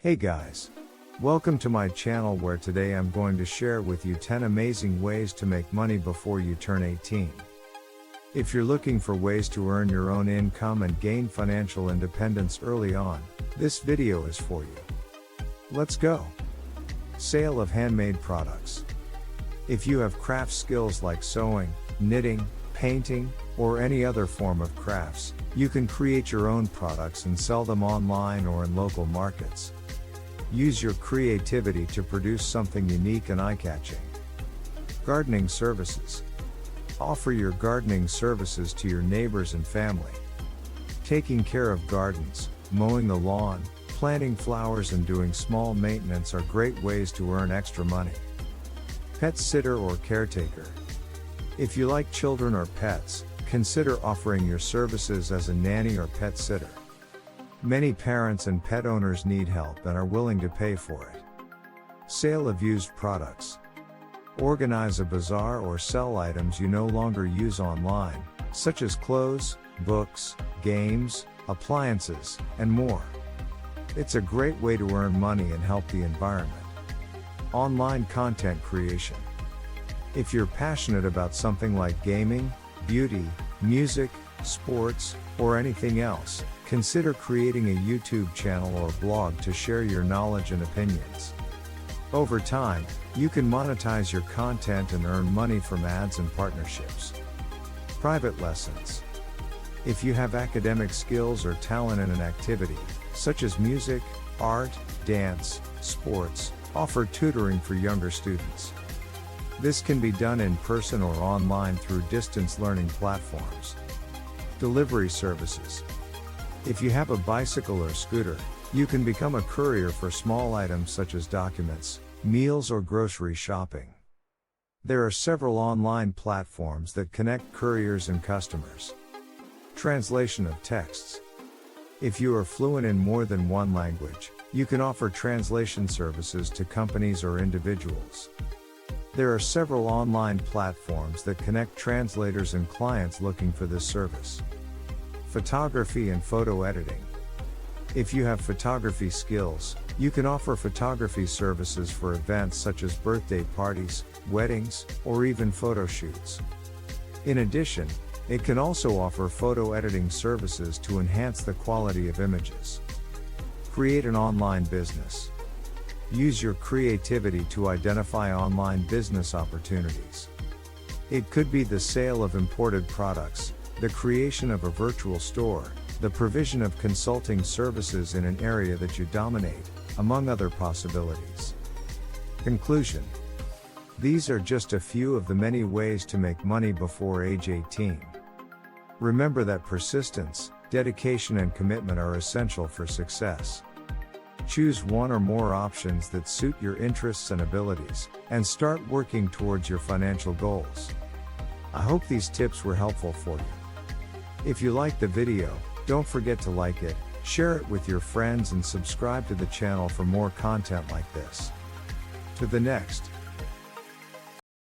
Hey guys! Welcome to my channel where today I'm going to share with you 10 amazing ways to make money before you turn 18. If you're looking for ways to earn your own income and gain financial independence early on, this video is for you. Let's go! Sale of handmade products. If you have craft skills like sewing, knitting, painting, or any other form of crafts, you can create your own products and sell them online or in local markets. Use your creativity to produce something unique and eye-catching. Gardening services. Offer your gardening services to your neighbors and family. Taking care of gardens, mowing the lawn, planting flowers and doing small maintenance are great ways to earn extra money. Pet sitter or caretaker. If you like children or pets, consider offering your services as a nanny or pet sitter. Many parents and pet owners need help and are willing to pay for it. Sale of used products. Organize a bazaar or sell items you no longer use online, such as clothes, books, games, appliances, and more. It's a great way to earn money and help the environment. Online content creation. If you're passionate about something like gaming, beauty, music, sports, or anything else, consider creating a YouTube channel or blog to share your knowledge and opinions. Over time, you can monetize your content and earn money from ads and partnerships. Private lessons. If you have academic skills or talent in an activity, such as music, art, dance, sports, offer tutoring for younger students. This can be done in person or online through distance learning platforms. Delivery services. If you have a bicycle or scooter, you can become a courier for small items such as documents, meals or grocery shopping. There are several online platforms that connect couriers and customers. Translation of texts. If you are fluent in more than one language, you can offer translation services to companies or individuals. There are several online platforms that connect translators and clients looking for this service. Photography and photo editing. If you have photography skills, you can offer photography services for events such as birthday parties, weddings, or even photo shoots. In addition, it can also offer photo editing services to enhance the quality of images. Create an online business. Use your creativity to identify online business opportunities. It could be the sale of imported products, the creation of a virtual store, the provision of consulting services in an area that you dominate, among other possibilities. Conclusion. These are just a few of the many ways to make money before age 18. Remember that persistence, dedication and commitment are essential for success. Choose one or more options that suit your interests and abilities, and start working towards your financial goals. I hope these tips were helpful for you. If you liked the video, don't forget to like it, share it with your friends and subscribe to the channel for more content like this. To the next.